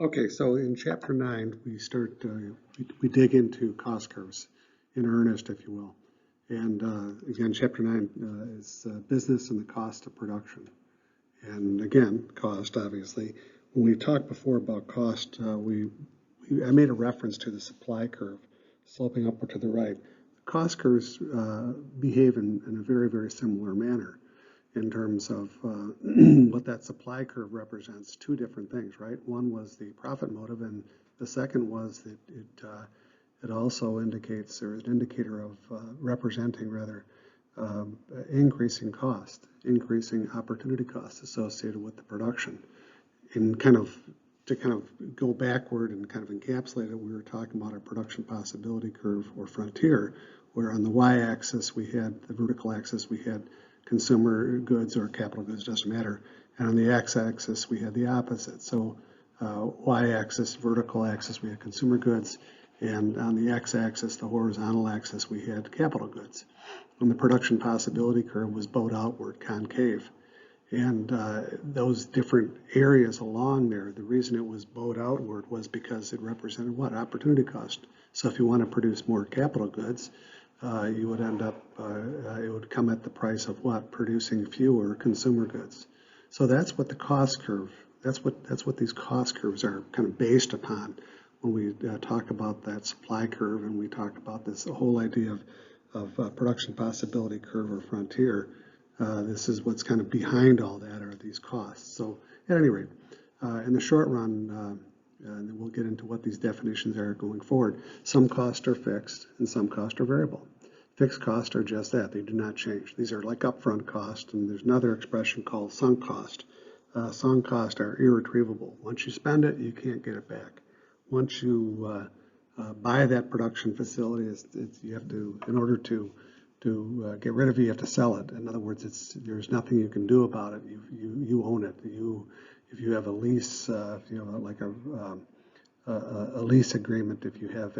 Okay, so in chapter 9, we dig into cost curves in earnest, if you will. And again, chapter 9 is business and the cost of production. And again, cost, obviously. When we talked before about cost, I made a reference to the supply curve sloping upward to the right. Cost curves behave in a very, very similar manner in terms of what that supply curve represents. Two different things, right? One was the profit motive, and the second was that it also indicates, or is an indicator of representing rather increasing cost, increasing opportunity costs associated with the production. And to go backward and kind of encapsulate it, we were talking about our production possibility curve or frontier, where on the y-axis we had the vertical axis, we had consumer goods or capital goods, doesn't matter. And on the x-axis, we had the opposite. So y-axis, vertical axis, we had consumer goods. And on the x-axis, the horizontal axis, we had capital goods. And the production possibility curve was bowed outward, concave. And those different areas along there, the reason it was bowed outward was because it represented what? Opportunity cost. So if you want to produce more capital goods, you would end up, it would come at the price of what? Producing fewer consumer goods. So that's what the cost curve, that's what these cost curves are kind of based upon when we talk about that supply curve and we talk about this whole idea of production possibility curve or frontier. This is what's kind of behind all that are these costs. So at any rate, in the short run, and we'll get into what these definitions are going forward. Some costs are fixed and some costs are variable. Fixed costs are just that, they do not change. These are like upfront costs, and there's another expression called sunk cost. Sunk costs are irretrievable. Once you spend it, you can't get it back. Once you buy that production facility, you have to, in order to get rid of it, you have to sell it. In other words, there's nothing you can do about it. You own it. If you have a lease, if you have like a lease agreement, if you have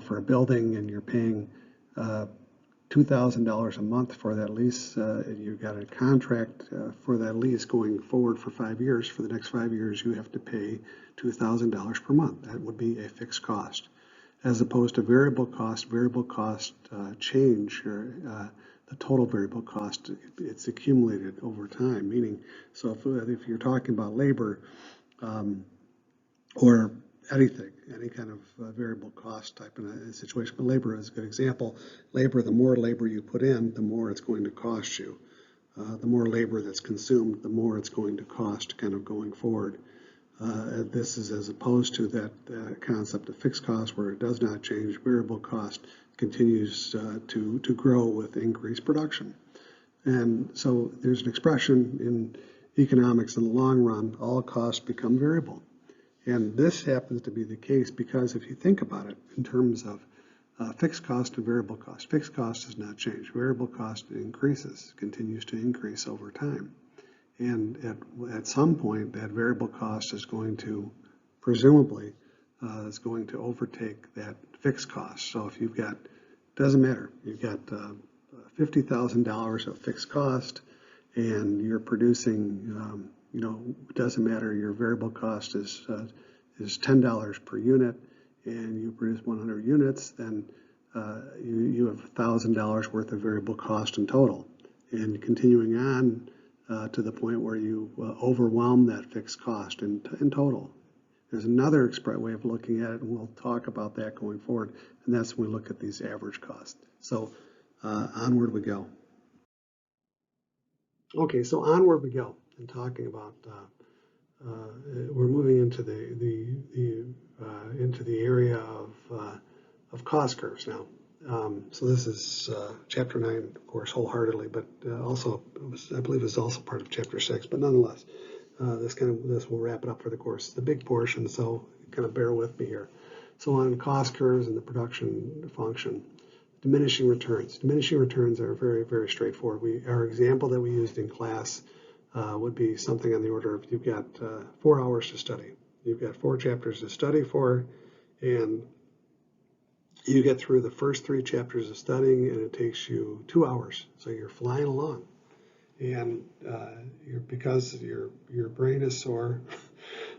for a building and you're paying $2,000 a month for that lease, you've got a contract for that lease going forward for 5 years. For the next 5 years, you have to pay $2,000 per month. That would be a fixed cost. As opposed to variable cost change, or the total variable cost, it's accumulated over time. Meaning, so if you're talking about labor or anything, any kind of variable cost type in a situation, but labor is a good example. Labor, the more labor you put in, the more it's going to cost you. The more labor that's consumed, the more it's going to cost kind of going forward. This is as opposed to that concept of fixed cost where it does not change. Variable cost continues to grow with increased production. And so there's an expression in economics in the long run, all costs become variable. And this happens to be the case because if you think about it in terms of fixed cost and variable cost, fixed cost does not change. Variable cost increases, continues to increase over time. And at some point, that variable cost is going to, presumably, is going to overtake that fixed cost. So if you've got, doesn't matter, you've got $50,000 of fixed cost and you're producing, it doesn't matter, your variable cost is $10 per unit and you produce 100 units, then you have $1,000 worth of variable cost in total. And continuing on, to the point where you overwhelm that fixed cost in total. There's another way of looking at it, and we'll talk about that going forward, and that's when we look at these average costs. So onward we go. Okay, so onward we go, and talking about we're moving into the area of cost curves now. So this is chapter 9, of course, wholeheartedly, but also, I believe is also part of chapter 6, but nonetheless, this will wrap it up for the course. The big portion, so kind of bear with me here. So on cost curves and the production function, diminishing returns. Diminishing returns are very, very straightforward. Our example that we used in class would be something on the order of you've got 4 hours to study. You've got 4 chapters to study for, and you get through the first 3 chapters of studying and it takes you 2 hours. So you're flying along. And because your brain is sore,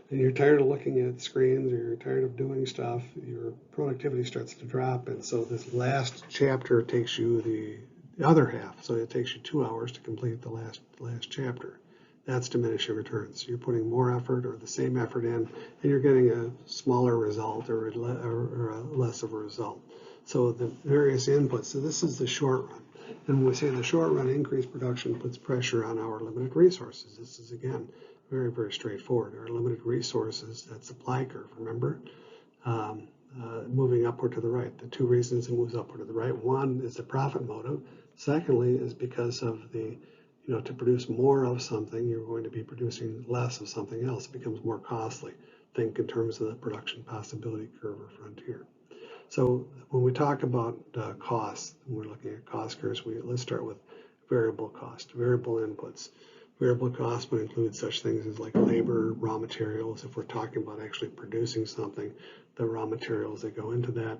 and you're tired of looking at screens, or you're tired of doing stuff, your productivity starts to drop. And so this last chapter takes you the other half. So it takes you 2 hours to complete the last chapter. That's diminishing returns. You're putting more effort or the same effort in, and you're getting a smaller result or a less of a result. So the various inputs. So this is the short run. And when we say the short run, increased production puts pressure on our limited resources. This is, again, very, very straightforward. Our limited resources, that supply curve, remember? Moving upward to the right. The two reasons it moves upward to the right. One is the profit motive. Secondly is because of the, to produce more of something, you're going to be producing less of something else. It becomes more costly. Think in terms of the production possibility curve or frontier. So when we talk about costs, we're looking at cost curves, let's start with variable cost, variable inputs. Variable cost would include such things as like labor, raw materials. If we're talking about actually producing something, the raw materials that go into that,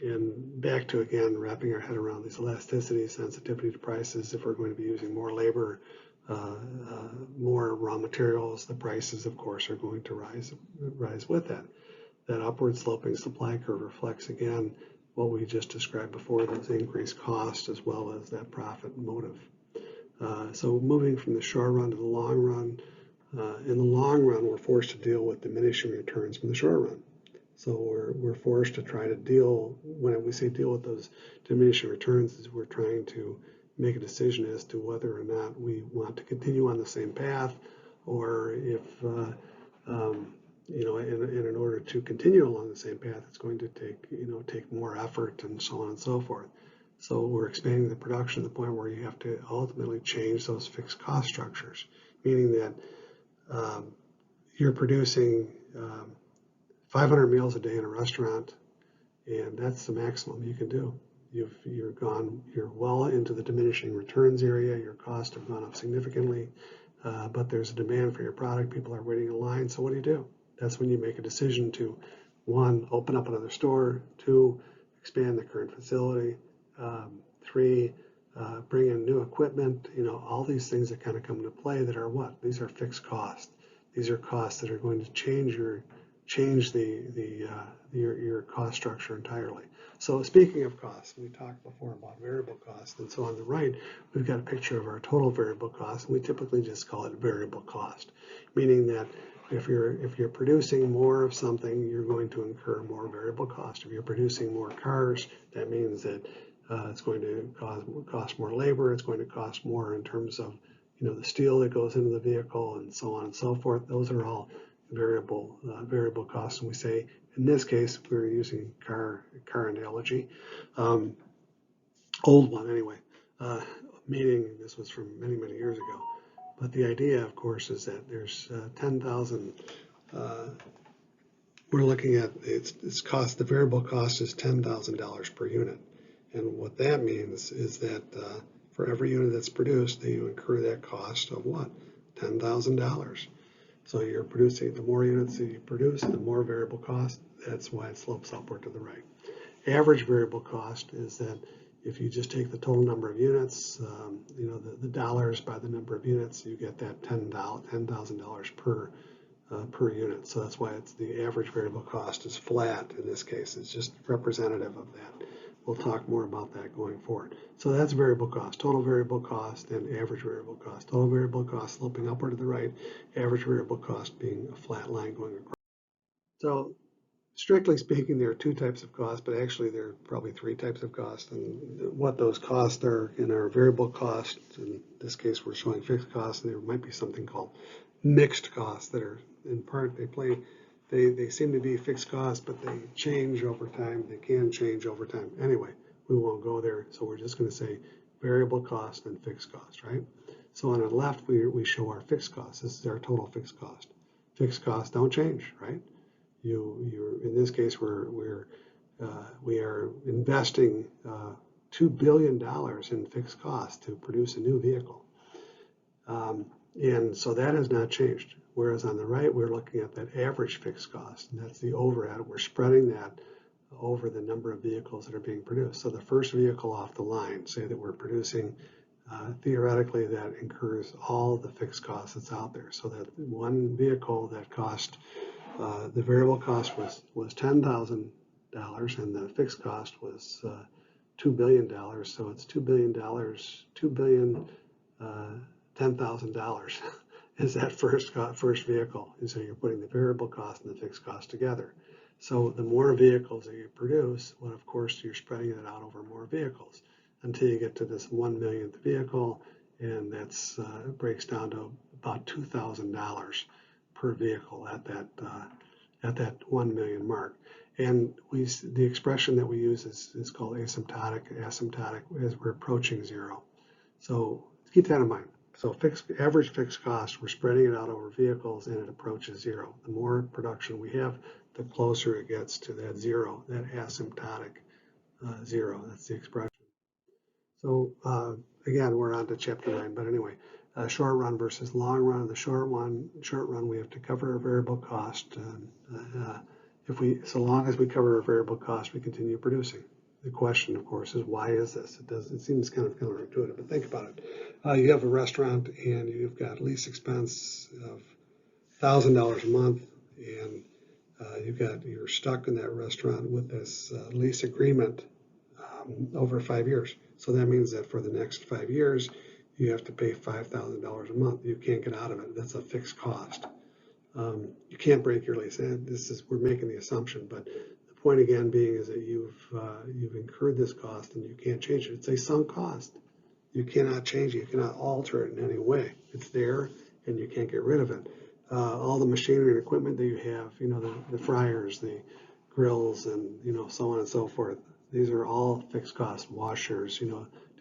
and back to, again, wrapping our head around these elasticity, sensitivity to prices. If we're going to be using more labor, more raw materials, the prices, of course, are going to rise with that. That upward sloping supply curve reflects, again, what we just described before, those increased costs as well as that profit motive. So moving from the short run to the long run, in the long run, we're forced to deal with diminishing returns from the short run. So we're forced to try to deal, when we say deal with those diminishing returns, is we're trying to make a decision as to whether or not we want to continue on the same path, or if, in order to continue along the same path, it's going to take more effort and so on and so forth. So we're expanding the production to the point where you have to ultimately change those fixed cost structures, meaning that you're producing 500 meals a day in a restaurant, and that's the maximum you can do. You're well into the diminishing returns area. Your costs have gone up significantly, but there's a demand for your product. People are waiting in line. So what do? That's when you make a decision to, 1, open up another store, 2, expand the current facility, 3, bring in new equipment. All these things that kind of come into play that are what? These are fixed costs. These are costs that are going to change your cost structure entirely. So speaking of costs, we talked before about variable cost, and so on the right, we've got a picture of our total variable cost, and we typically just call it variable cost, meaning that if you're producing more of something, you're going to incur more variable cost. If you're producing more cars, that means that it's going to cost more labor. It's going to cost more in terms of the steel that goes into the vehicle and so on and so forth. Those are all variable costs. And we say, in this case, we're using car analogy, old one anyway, meaning this was from many, many years ago. But the idea, of course, is that there's 10,000, we're looking at its cost, the variable cost is $10,000 per unit. And what that means is that for every unit that's produced, you incur that cost of what? $10,000. So you're producing, the more units that you produce, the more variable cost. That's why it slopes upward to the right. Average variable cost is that if you just take the total number of units, the dollars by the number of units, you get that $10,000 per unit. So that's why it's the average variable cost is flat in this case. It's just representative of that. We'll talk more about that going forward. So that's variable cost, total variable cost, and average variable cost. Total variable cost sloping upward to the right, average variable cost being a flat line going across. So strictly speaking, there are 2 types of costs, but actually there are probably 3 types of costs. And what those costs are in our variable costs, in this case we're showing fixed costs, and there might be something called mixed costs that are, in part, they seem to be fixed costs, but they change over time. They can change over time. Anyway, we won't go there. So we're just going to say variable cost and fixed cost, right? So on the left, we show our fixed costs. This is our total fixed cost. Fixed costs don't change, right? In this case, we are investing $2 billion in fixed costs to produce a new vehicle. And so that has not changed. Whereas on the right, we're looking at that average fixed cost, and that's the overhead. We're spreading that over the number of vehicles that are being produced. So the first vehicle off the line, say that we're producing theoretically that incurs all the fixed costs that's out there. So that one vehicle that cost, the variable cost was $10,000 and the fixed cost was $2 billion. So it's $2 billion, $10,000 is that first vehicle. And so you're putting the variable cost and the fixed cost together. So the more vehicles that you produce, well, of course, you're spreading it out over more vehicles until you get to this 1 millionth vehicle, and that's breaks down to about $2,000 per vehicle at that 1 million mark. And the expression that we use is called asymptotic. Asymptotic as we're approaching zero. So keep that in mind. So average fixed cost, we're spreading it out over vehicles and it approaches zero. The more production we have, the closer it gets to that zero, that asymptotic zero. That's the expression. So again, we're on to chapter 9, but anyway, short run versus long run. The short run, we have to cover our variable cost. So long as we cover our variable cost, we continue producing. The question, of course, is why is this? It seems kind of counterintuitive, but think about it. You have a restaurant and you've got lease expense of $1,000 a month, and you're stuck in that restaurant with this lease agreement over 5 years. So that means that for the next 5 years, you have to pay $5,000 a month. You can't get out of it. That's a fixed cost. You can't break your lease. We're making the assumption, but the point again being is that you've incurred this cost and you can't change it. It's a sunk cost. You cannot change it. You cannot alter it in any way. It's there and you can't get rid of it. All the machinery and equipment that you have, the fryers, the grills, and so on and so forth. These are all fixed costs. Washers,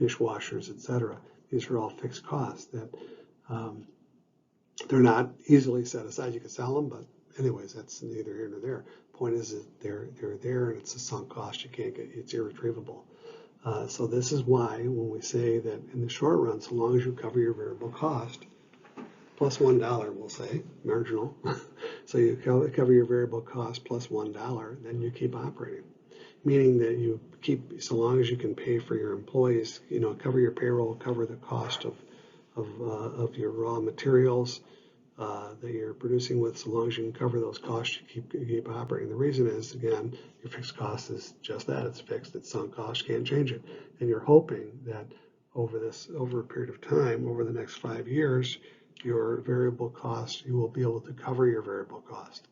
dishwashers, etc. These are all fixed costs that they're not easily set aside. You can sell them, but anyways, that's neither here nor there. Point is that they're there, and it's a sunk cost. You can't get it's irretrievable. So this is why when we say that in the short run, so long as you cover your variable cost, plus $1, we'll say, marginal. So you cover your variable cost plus $1, then you keep operating. Meaning that you keep, so long as you can pay for your employees, cover your payroll, cover the cost of your raw materials that you're producing with, so long as you can cover those costs, you keep operating. The reason is, again, your fixed cost is just that, it's fixed, it's sunk cost, you can't change it. And you're hoping that over a period of time, over the next 5 years, your variable cost, you will be able to cover your variable cost.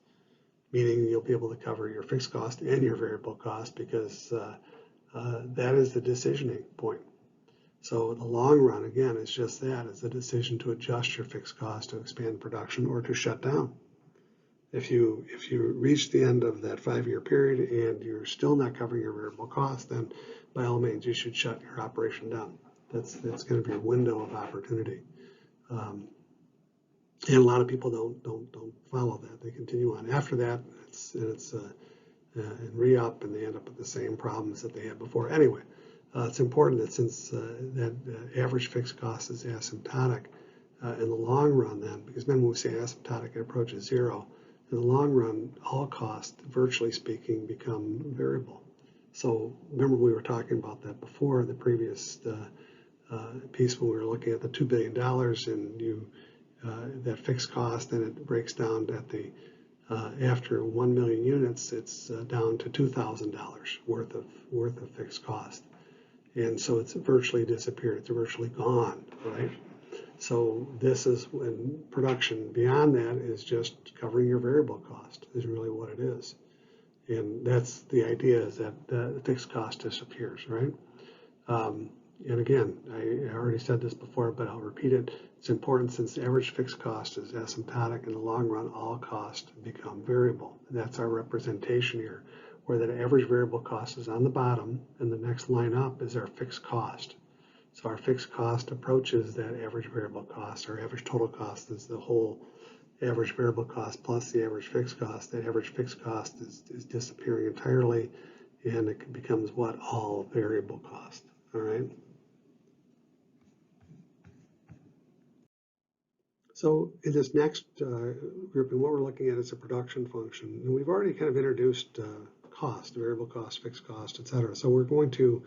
Meaning you'll be able to cover your fixed cost and your variable cost because that is the decisioning point. So the long run, again, is just that. It's a decision to adjust your fixed cost to expand production or to shut down. If you reach the end of that 5-year period and you're still not covering your variable cost, then by all means you should shut your operation down. That's going to be a window of opportunity. And a lot of people don't follow that. They continue on. After that, it's re-up, and they end up with the same problems that they had before. Anyway, it's important that since that average fixed cost is asymptotic in the long run, then, because then when we say asymptotic, it approaches zero. In the long run, all costs, virtually speaking, become variable. So remember we were talking about that before in the previous piece when we were looking at the $2 billion and that fixed cost, and it breaks down at the after 1 million units, it's down to $2,000 worth of fixed cost, and so it's virtually disappeared. It's virtually gone, right? So this is when production beyond that is just covering your variable cost is really what it is, and that's the idea, is that the fixed cost disappears, right? And again, I already said this before, but I'll repeat it. It's important since the average fixed cost is asymptotic. In the long run, all costs become variable. And that's our representation here, where that average variable cost is on the bottom, and the next line up is our fixed cost. So our fixed cost approaches that average variable cost. Our average total cost is the whole average variable cost plus the average fixed cost. That average fixed cost is disappearing entirely, and it becomes what? All variable cost. All right. So in this next grouping, what we're looking at is a production function. And we've already kind of introduced cost, variable cost, fixed cost, et cetera. So we're going to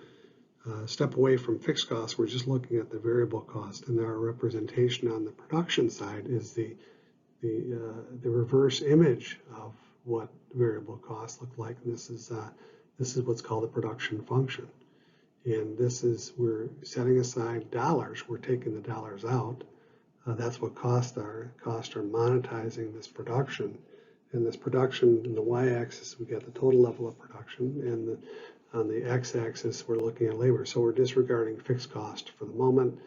step away from fixed costs, we're just looking at the variable cost, and our representation on the production side is the reverse image of what variable costs look like. And this is what's called the production function. And this is, we're setting aside dollars, we're taking the dollars out. That's what costs are. Costs are monetizing this production. And this production, in the y-axis, we got the total level of production, and on the x-axis, we're looking at labor. So we're disregarding fixed cost for the moment.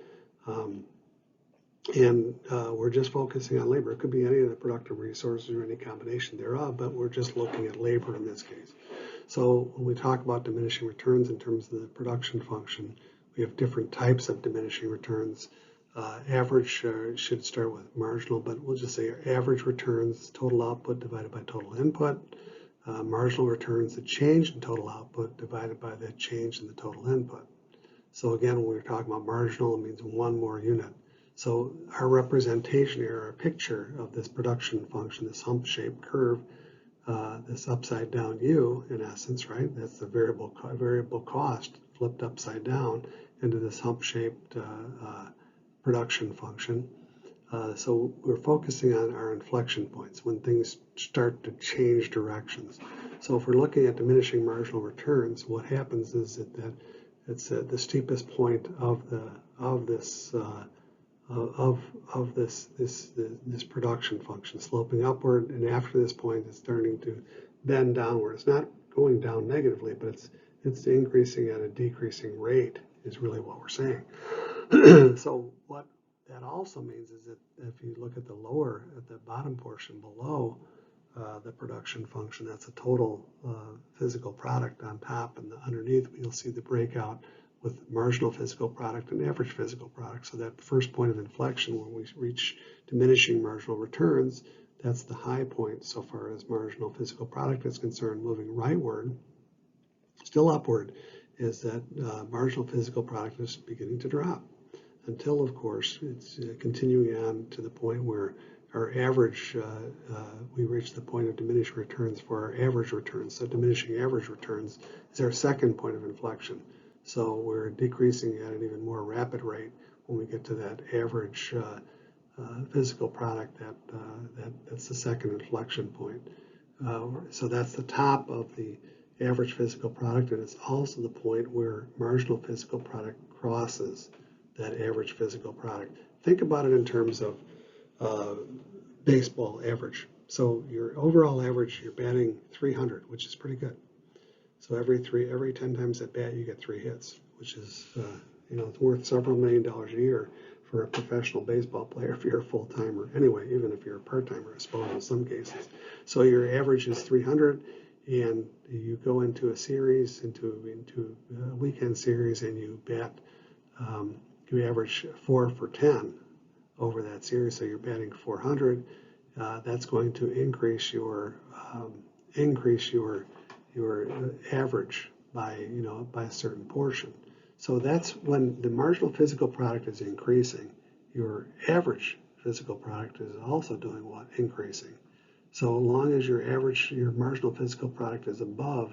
We're just focusing on labor. It could be any of the productive resources or any combination thereof, but we're just looking at labor in this case. So when we talk about diminishing returns in terms of the production function, we have different types of diminishing returns. Average should start with marginal, but we'll just say average returns, total output divided by total input. Marginal returns, the change in total output divided by the change in the total input. So again, when we're talking about marginal, it means one more unit. So our representation here, our picture of this production function, this hump-shaped curve, this upside down U in essence, right? That's the variable cost flipped upside down into this hump-shaped production function. So we're focusing on our inflection points when things start to change directions. So if we're looking at diminishing marginal returns, what happens is that it's at the steepest point of this production function, sloping upward, and after this point, it's starting to bend downward. It's not going down negatively, but it's increasing at a decreasing rate is really what we're saying. So what that also means is that if you look at the bottom portion below the production function, that's a total physical product on top, and underneath you'll see the breakout with marginal physical product and average physical product. So that first point of inflection when we reach diminishing marginal returns, that's the high point so far as marginal physical product is concerned. Moving rightward, still upward, is that marginal physical product is beginning to drop until, of course, it's continuing on to the point where our average, we reach the point of diminishing returns for our average returns. So diminishing average returns is our second point of inflection. So we're decreasing at an even more rapid rate when we get to that average physical product. That's the second inflection point. So that's the top of the average physical product, and it's also the point where marginal physical product crosses that average physical product. Think about it in terms of baseball average. So your overall average, you're batting 300, which is pretty good. So every 10 times at bat, you get 3 hits, which is, it's worth several $1 million a year for a professional baseball player if you're a full-timer. Anyway, even if you're a part-timer, I suppose in some cases. So your average is 300, and you go into a series, into a weekend series, and you bat, you average 4 for 10 over that series, so you're batting 400. That's going to increase your average by a certain portion. So that's when the marginal physical product is increasing. Your average physical product is also doing what? Increasing. So long as your marginal physical product is above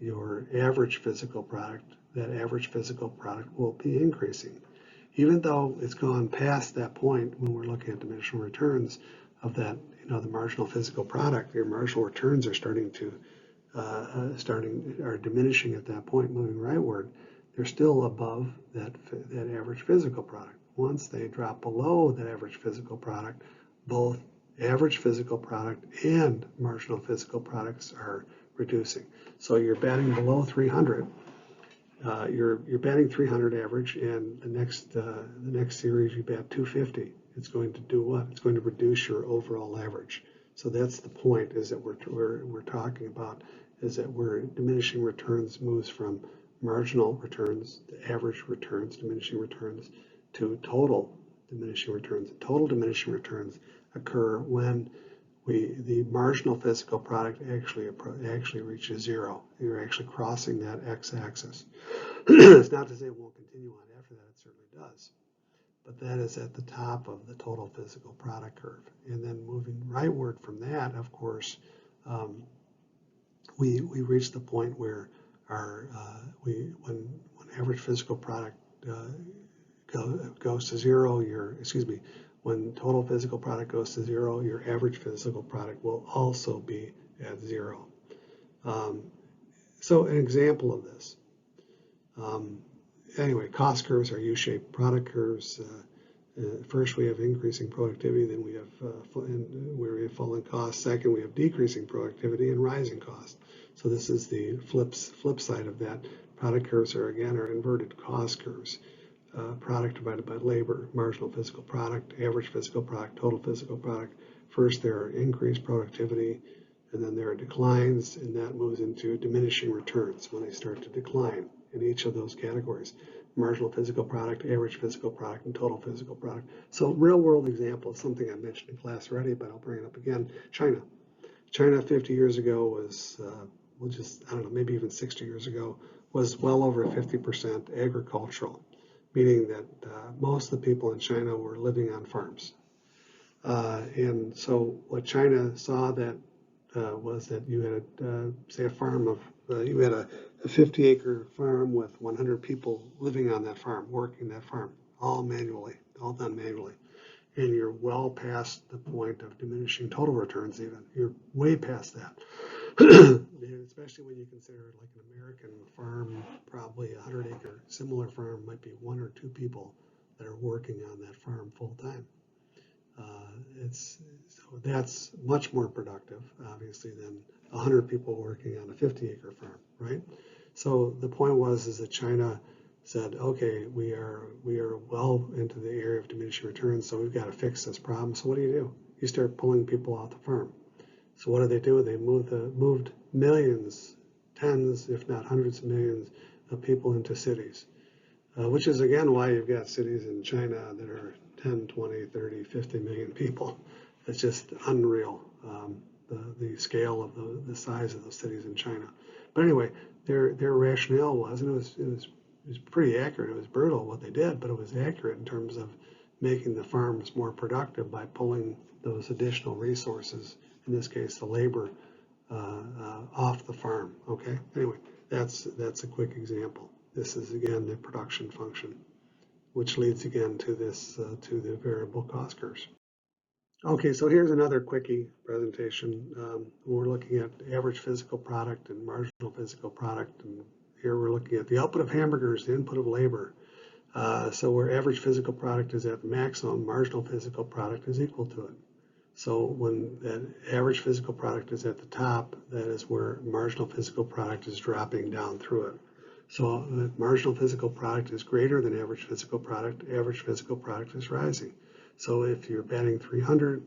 your average physical product, that average physical product will be increasing. Even though it's gone past that point when we're looking at diminishing returns of that, the marginal physical product, your marginal returns are are diminishing at that point, moving rightward. They're still above that average physical product. Once they drop below that average physical product, both average physical product and marginal physical products are reducing. So you're batting below 300. You're batting 300 average, and the next series you bat 250. It's going to do what? It's going to reduce your overall average. So that's the point, is that we're talking about, is that where diminishing returns moves from marginal returns to average returns, diminishing returns, to total diminishing returns. Total diminishing returns occur when the marginal physical product actually reaches 0. You're actually crossing that x-axis. It's not to say it won't continue on after that, it certainly does. But that is at the top of the total physical product curve. And then moving rightward from that, of course, we reach the point where when average physical product goes to zero, when total physical product goes to zero, your average physical product will also be at zero. So an example of this. Anyway, cost curves are U-shaped product curves. First, we have increasing productivity, then we have where we have falling costs. Second, we have decreasing productivity and rising costs. So this is the flip side of that. Product curves are inverted cost curves. Product divided by labor, marginal physical product, average physical product, total physical product. First, there are increased productivity, and then there are declines, and that moves into diminishing returns when they start to decline in each of those categories. Marginal physical product, average physical product, and total physical product. So real world example is something I mentioned in class already, but I'll bring it up again. China 50 years ago was, maybe even 60 years ago, was well over 50% agricultural, meaning that most of the people in China were living on farms. And so what China saw that was that you had, say, a farm of, you had a 50-acre farm with 100 people living on that farm, working that farm, all done manually. And you're well past the point of diminishing total returns even. You're way past that. Especially when you consider like an American farm, probably a 100-acre similar farm might be 1 or 2 people that are working on that farm full time. So that's much more productive, obviously, than 100 people working on a 50-acre farm, right? So the point is that China said, okay, we are well into the area of diminishing returns, so we've got to fix this problem. So what do? You start pulling people off the farm. So what do? They moved millions, tens, if not hundreds of millions of people into cities, which is again why you've got cities in China that are 10, 20, 30, 50 million people. It's just unreal, the scale of the size of those cities in China. But anyway, their rationale was, and it was pretty accurate. It was brutal what they did, but it was accurate in terms of making the farms more productive by pulling those additional resources, in this case the labor, off the farm. Okay. Anyway, that's a quick example. This is again the production function, which leads again to this to the variable cost curves. Okay, so here's another quickie presentation. We're looking at average physical product and marginal physical product, and here we're looking at the output of hamburgers, the input of labor. So where average physical product is at the maximum, marginal physical product is equal to it. So when that average physical product is at the top, that is where marginal physical product is dropping down through it. So if marginal physical product is greater than average physical product is rising. So if you're batting 300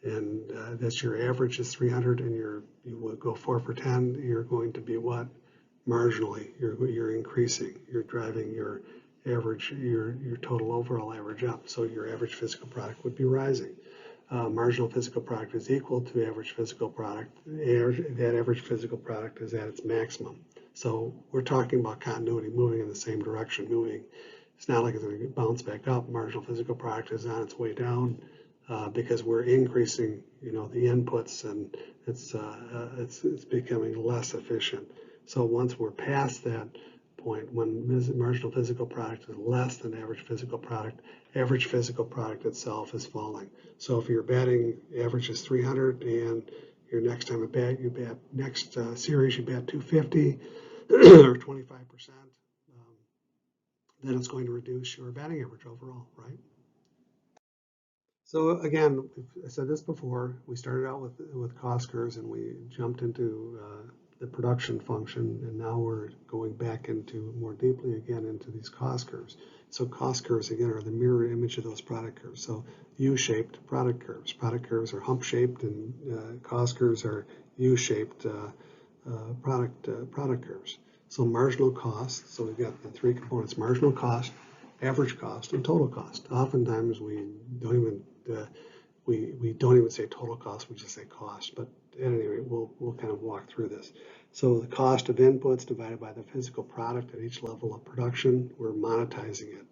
and that's your average is 300 and you will go 4 for 10, you're going to be what? Marginally, you're increasing. You're driving your average, your total overall average up. So your average physical product would be rising. Marginal physical product is equal to average physical product. That average physical product is at its maximum. So we're talking about continuity, moving in the same direction, moving. It's not like it's going to bounce back up. Marginal physical product is on its way down because we're increasing, the inputs, and it's becoming less efficient. So once we're past that point, when marginal physical product is less than average physical product itself is falling. So if your batting average is 300 and your next time at bat, next series you bat 250 or 25%, then it's going to reduce your batting average overall, right? So again, I said this before, we started out with cost curves and we jumped into the production function, and now we're going back into more deeply again into these cost curves. So cost curves again are the mirror image of those product curves. So U-shaped product curves. Product curves are hump-shaped, and cost curves are U-shaped product curves. So marginal cost. So we've got the 3 components: marginal cost, average cost, and total cost. Oftentimes we don't even say total cost, we just say cost. But at any rate, we'll kind of walk through this. So the cost of inputs divided by the physical product at each level of production, we're monetizing it.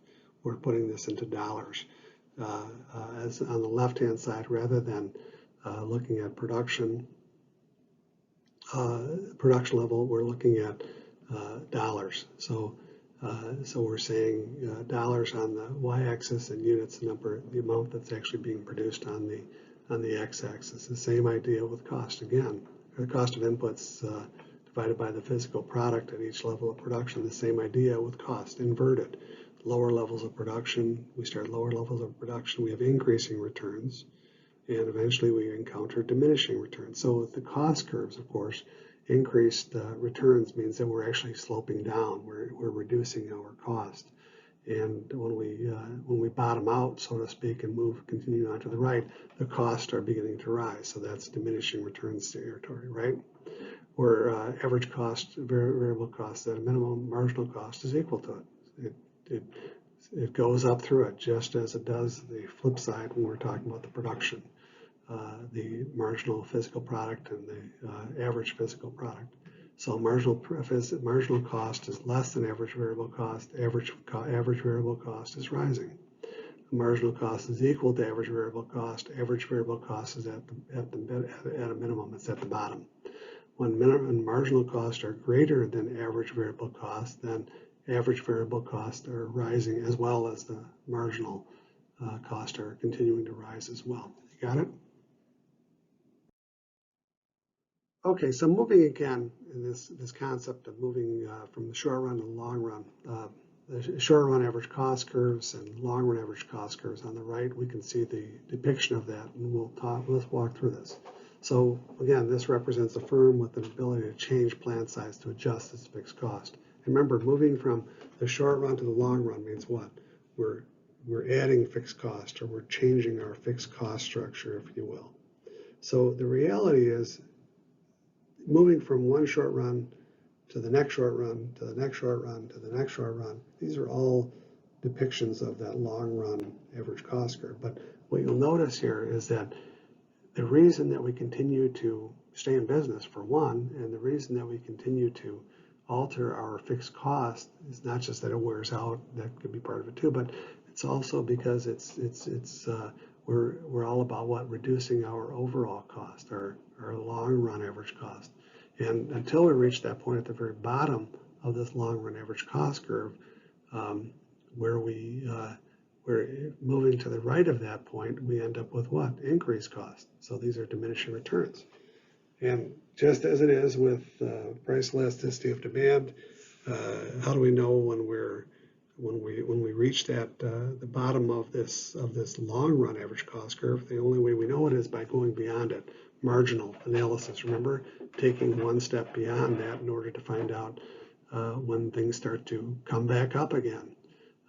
We're putting this into dollars. As on the left-hand side, rather than looking at production level, we're looking at dollars. So So we're saying dollars on the y-axis and units, the amount that's actually being produced on the x-axis. The same idea with cost again. The cost of inputs divided by the physical product at each level of production. The same idea with cost inverted. Lower levels of production, we start lower levels of production, we have increasing returns, and eventually we encounter diminishing returns. So with the cost curves, of course, increased returns means that we're actually sloping down. We're reducing our cost. And when we bottom out, so to speak, and continue on to the right, the costs are beginning to rise. So that's diminishing returns territory, right? Where average cost, variable cost at a minimum marginal cost is equal to it. It goes up through it just as it does the flip side when we're talking about the production. The marginal physical product and the average physical product. So marginal cost is less than average variable cost. Average variable cost is rising. Marginal cost is equal to average variable cost. Average variable cost is at a minimum. It's at the bottom. When marginal costs are greater than average variable cost, then average variable costs are rising as well as the marginal costs are continuing to rise as well. You got it? Okay, so moving again in this concept of moving from the short run to the long run, the short run average cost curves and long run average cost curves on the right, we can see the depiction of that, and let's walk through this. So again, this represents a firm with an ability to change plant size to adjust its fixed cost. And remember, moving from the short run to the long run means what? We're adding fixed cost, or we're changing our fixed cost structure, if you will. So the reality is, moving from one short run to the next short run, to the next short run, to the next short run, these are all depictions of that long run average cost curve. But what you'll notice here is that the reason that we continue to stay in business, for one, and the reason that we continue to alter our fixed cost is not just that it wears out, that could be part of it too, but it's also because we're all about what? Reducing our overall cost, our long run average cost. And until we reach that point at the very bottom of this long run average cost curve, where we're moving to the right of that point, we end up with what? Increased cost. So these are diminishing returns. And just as it is with price elasticity of demand, how do we know when we reach that the bottom of this long run average cost curve? The only way we know it is by going beyond it. Marginal analysis. Remember, taking one step beyond that in order to find out when things start to come back up again,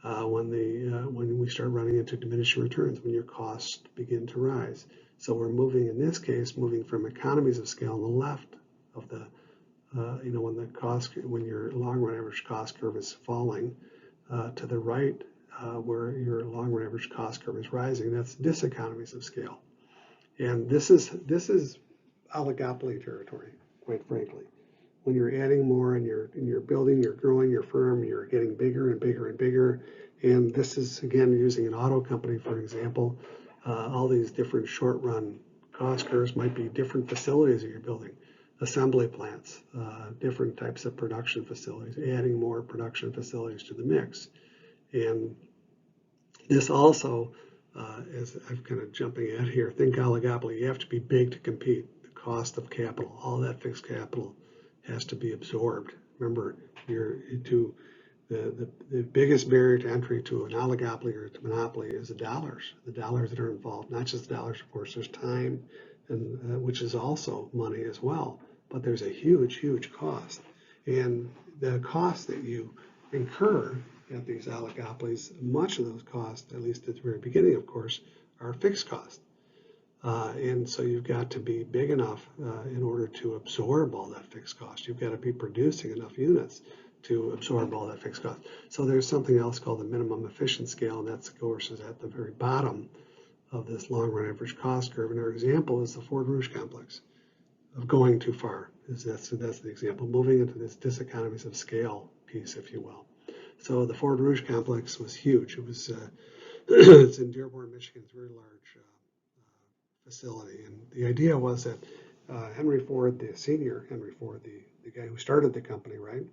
when we start running into diminishing returns, when your costs begin to rise. So we're moving, in this case, from economies of scale on the left of the, when your long run average cost curve is falling, to the right where your long run average cost curve is rising. That's diseconomies of scale. And this is oligopoly territory, quite frankly. When you're adding more and you're building, you're growing your firm, you're getting bigger and bigger and bigger. And this is, again, using an auto company, for example. All these different short-run cost curves might be different facilities that you're building, assembly plants, different types of production facilities, adding more production facilities to the mix. And this also, as I'm kind of jumping at here, think oligopoly. You have to be big to compete. The cost of capital, all that fixed capital has to be absorbed. Remember, the biggest barrier to entry to an oligopoly or to monopoly is the dollars that are involved. Not just dollars, of course. There's time, and which is also money as well. But there's a huge, huge cost, and the cost that you incur at these oligopolies, much of those costs, at least at the very beginning, of course, are fixed costs. And so you've got to be big enough in order to absorb all that fixed cost. You've got to be producing enough units to absorb all that fixed cost. So there's something else called the minimum efficient scale, and that's, of course, is at the very bottom of this long run average cost curve. And our example is the Ford Rouge complex of going too far. That's the example, moving into this diseconomies of scale piece, if you will. So the Ford Rouge complex was huge. It was it's in Dearborn, Michigan. It's a very large facility, and the idea was that Henry Ford, the senior Henry Ford, the guy who started the company, right,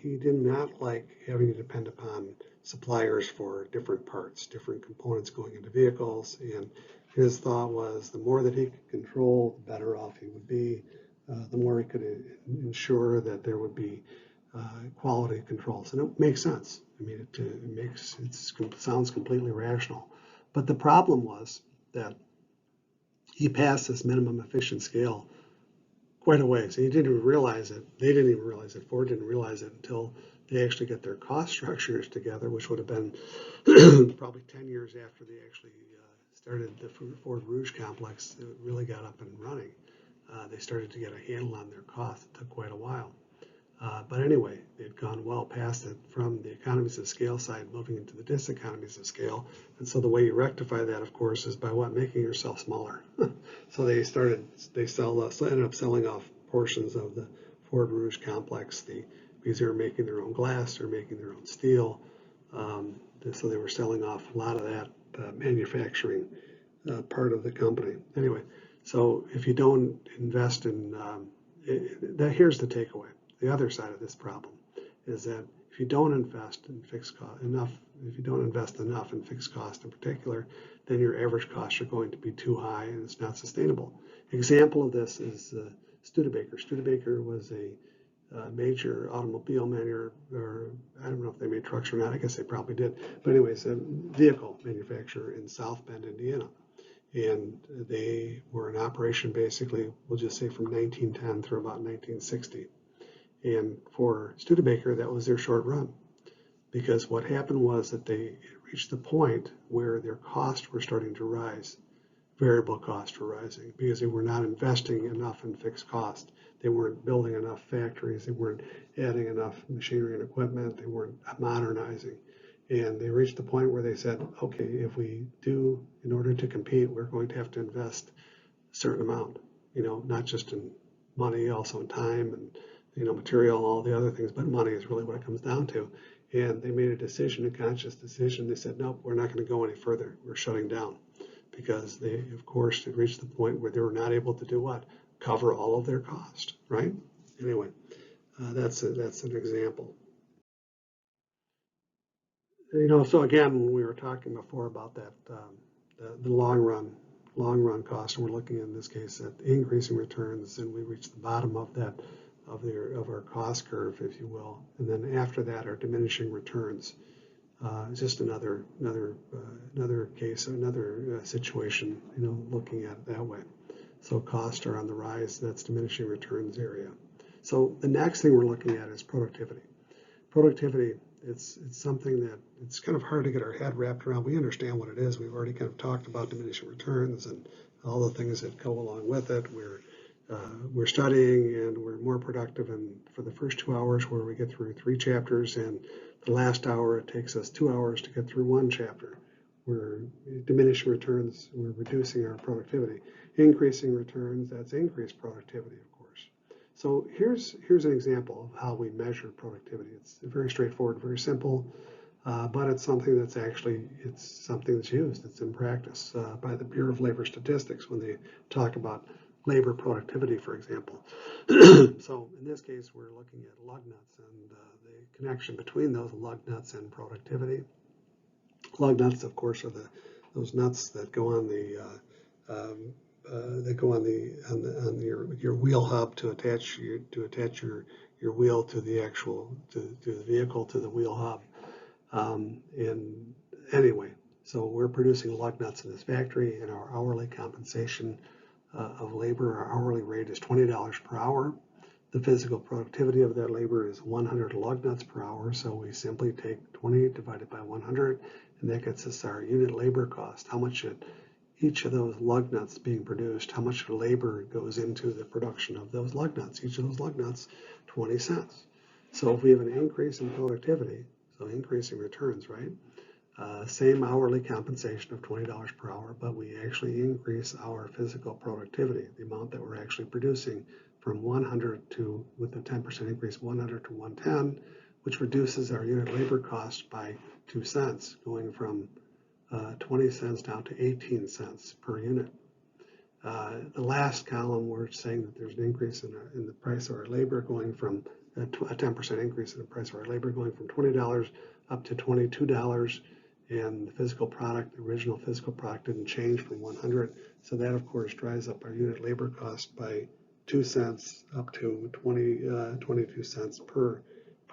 He did not like having to depend upon suppliers for different parts, different components going into vehicles. And his thought was the more that he could control, the better off he would be. The more he could ensure that there would be quality controls. And it makes sense. I mean, it sounds completely rational. But the problem was that he passed this minimum efficient scale quite a ways. He didn't even realize it. They didn't even realize it. Ford didn't realize it until they actually get their cost structures together, which would have been probably 10 years after they actually started the Ford Rouge complex. It really got up and running. They started to get a handle on their costs. It took quite a while. But anyway, they'd gone well past it from the economies of scale side, moving into the diseconomies of scale. And so the way you rectify that, of course, is by what? Making yourself smaller. So they ended up selling off portions of the Ford Rouge complex because they were making their own glass, they were making their own steel. So they were selling off a lot of that manufacturing part of the company. Anyway, so if you don't invest in, here's the takeaway. The other side of this problem is that if you don't invest in if you don't invest enough in fixed cost in particular, then your average costs are going to be too high and it's not sustainable. Example of this is Studebaker. Studebaker was a major automobile manufacturer, or I don't know if they made trucks or not. I guess they probably did. But anyways, a vehicle manufacturer in South Bend, Indiana. And they were in operation basically, we'll just say from 1910 through about 1960. And for Studebaker, that was their short run. Because what happened was that they reached the point where their costs were starting to rise. Variable costs were rising because they were not investing enough in fixed cost. They weren't building enough factories. They weren't adding enough machinery and equipment. They weren't modernizing. And they reached the point where they said, okay, if we do, in order to compete, we're going to have to invest a certain amount, not just in money, also in time and, material, all the other things, but money is really what it comes down to. And they made a conscious decision. They said, nope, we're not going to go any further. We're shutting down. Because they, of course, had reached the point where they were not able to do what? Cover all of their cost, right? Anyway, that's an example. So again, when we were talking before about that, the long run cost, and we're looking in this case at increasing returns, and we reached the bottom of that of our cost curve, if you will, and then after that, our diminishing returns. Just another case, another situation, looking at it that way. So costs are on the rise. That's diminishing returns area. So the next thing we're looking at is productivity. Productivity, it's something that it's kind of hard to get our head wrapped around. We understand what it is. We've already kind of talked about diminishing returns and all the things that go along with it. We're studying and we're more productive, and for the first 2 hours where we get through 3 chapters, and the last hour it takes us 2 hours to get through 1 chapter. We're diminishing returns, we're reducing our productivity. Increasing returns, that's increased productivity, of course. So here's an example of how we measure productivity. It's very straightforward, very simple, but it's something that's used. It's in practice by the Bureau of Labor Statistics when they talk about labor productivity, for example. So in this case, we're looking at lug nuts and the connection between those lug nuts and productivity. Lug nuts, of course, are those nuts that go on your wheel hub to attach your wheel to the vehicle, to the wheel hub. And anyway, so we're producing lug nuts in this factory, and our hourly compensation of labor, our hourly rate is $20 per hour. The physical productivity of that labor is 100 lug nuts per hour. So we simply take 20 divided by 100, and that gets us our unit labor cost. How much should each of those lug nuts being produced, how much labor goes into the production of those lug nuts? Each of those lug nuts, 20 cents. So if we have an increase in productivity, so increasing returns, right? Same hourly compensation of $20 per hour, but we actually increase our physical productivity, the amount that we're actually producing, from 100 to, with a 10% increase, 100 to 110, which reduces our unit labor cost by 2 cents, going from 20 cents down to 18 cents per unit. The last column, we're saying that there's an increase in the price of our labor, going from a 10% increase in the price of our labor, going from $20 up to $22. And the physical product, the original physical product didn't change from 100. So that, of course, drives up our unit labor cost by 2 cents up to 22 cents per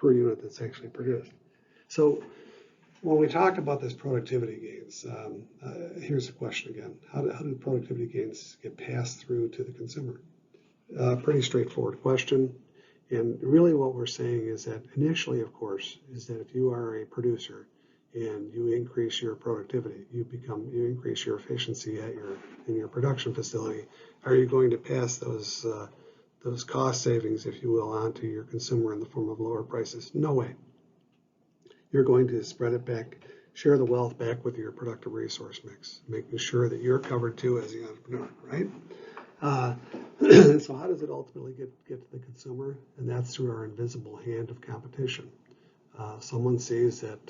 unit that's actually produced. So when we talk about this productivity gains, here's the question again. How do productivity gains get passed through to the consumer? Pretty straightforward question. And really what we're saying is that initially, of course, is that if you are a producer and you increase your productivity, you increase your efficiency in your production facility, are you going to pass those cost savings, if you will, onto your consumer in the form of lower prices? No way. You're going to spread it back, share the wealth back with your productive resource mix, making sure that you're covered too as the entrepreneur, right? So how does it ultimately get to the consumer? And that's through our invisible hand of competition. Someone sees that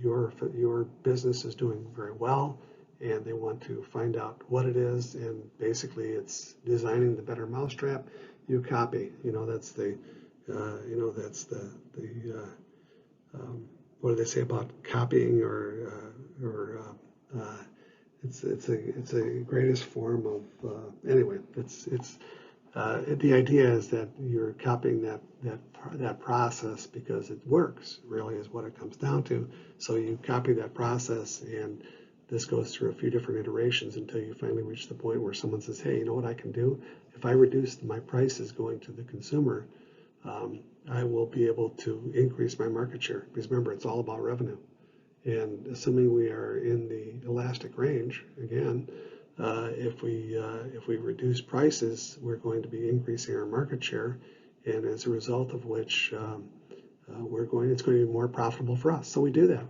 your business is doing very well, and they want to find out what it is, and basically it's designing the better mousetrap. You copy. That's the what do they say about copying, it's a greatest form of anyway. The idea is that you're copying that process because it works. Really, is what it comes down to. So you copy that process, and this goes through a few different iterations until you finally reach the point where someone says, "Hey, you know what I can do? If I reduce my prices going to the consumer, I will be able to increase my market share." Because remember, it's all about revenue. And assuming we are in the elastic range, again, if we reduce prices, we're going to be increasing our market share, and as a result of which, it's going to be more profitable for us. So we do that,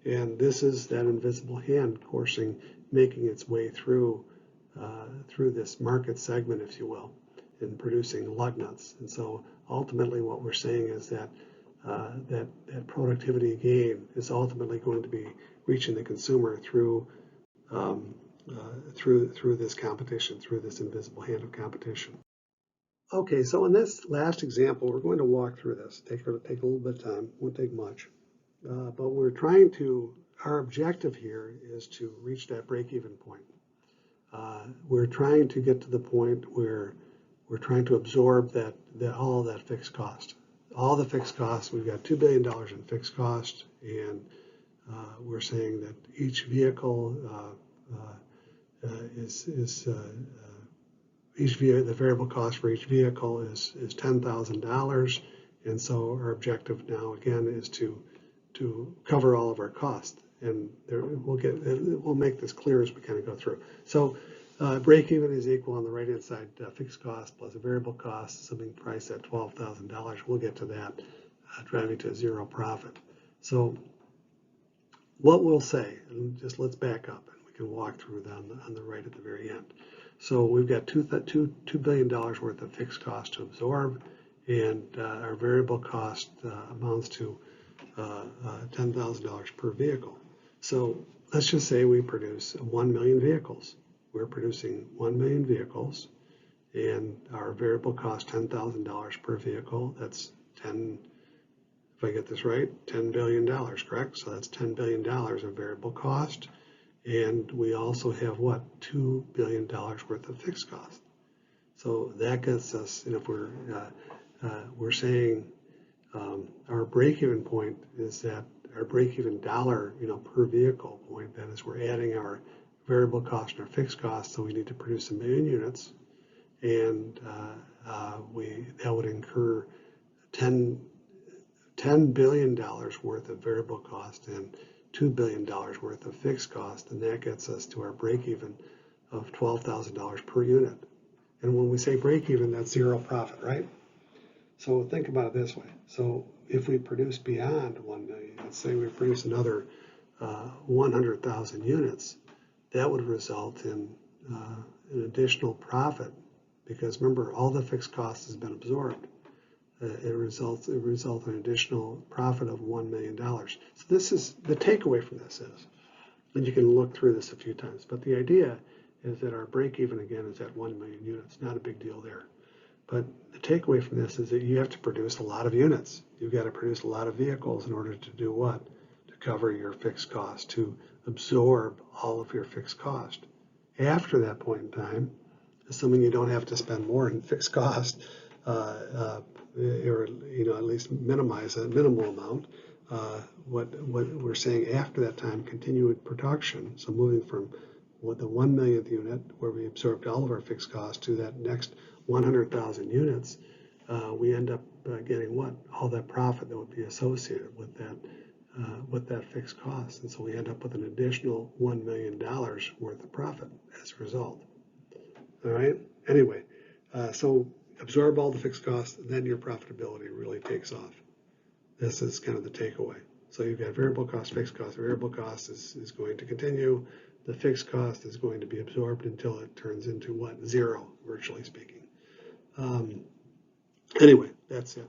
and this is that invisible hand coursing, making its way through this market segment, if you will, in producing lug nuts. And so ultimately, what we're saying is that that productivity gain is ultimately going to be reaching the consumer through this competition, through this invisible hand of competition. Okay, so in this last example, we're going to walk through this. Take a little bit of time, won't take much, but our objective here is to reach that break-even point. We're trying to get to the point where we're trying to absorb all that fixed cost. All the fixed costs, we've got $2 billion in fixed cost, and we're saying that each vehicle the variable cost for each vehicle is $10,000, and so our objective now again is to cover all of our costs, and we'll make this clear as we kind of go through. So break even is equal on the right hand side, fixed cost plus a variable cost, assuming price at $12,000. We'll get to that, driving to zero profit. So what we'll say, and just let's back up and we can walk through that on the right at the very end. So we've got $2 billion worth of fixed cost to absorb, and our variable cost amounts to $10,000 per vehicle. So let's just say we produce 1 million vehicles. We're producing 1 million vehicles, and our variable cost $10,000 per vehicle. That's if I get this right, $10 billion, correct? So that's $10 billion of variable cost. And we also have what? $2 billion worth of fixed cost. So that gets us, and if we're saying our break-even point is that our break-even dollar, per vehicle point, that is, we're adding our variable cost and our fixed cost, so we need to produce 1 million units, and that would incur $10 billion worth of variable cost and $2 billion worth of fixed cost, and that gets us to our break-even of $12,000 per unit. And when we say break-even, that's zero profit, right? So think about it this way. So if we produce beyond 1 million, let's say we produce another 100,000 units, that would result in an additional profit, because remember, all the fixed cost has been absorbed. It results in an additional profit of $1 million. So this is the takeaway from this is, and you can look through this a few times, but the idea is that our break even again is at 1 million units. Not a big deal there. But the takeaway from this is that you have to produce a lot of units. You've got to produce a lot of vehicles in order to do what? To cover your fixed cost, to absorb all of your fixed cost. After that point in time, assuming you don't have to spend more in fixed cost, or at least minimize a minimal amount, what we're saying after that time, continued production. So moving from the 1 millionth unit, where we absorbed all of our fixed costs, to that next 100,000 units, we end up getting what? All that profit that would be associated with that fixed cost. And so we end up with an additional $1 million worth of profit as a result. All right. Anyway, so absorb all the fixed costs, and then your profitability really takes off. This is kind of the takeaway. So you've got variable cost, fixed cost. Variable cost is going to continue. The fixed cost is going to be absorbed until it turns into what? Zero, virtually speaking. Anyway, that's it.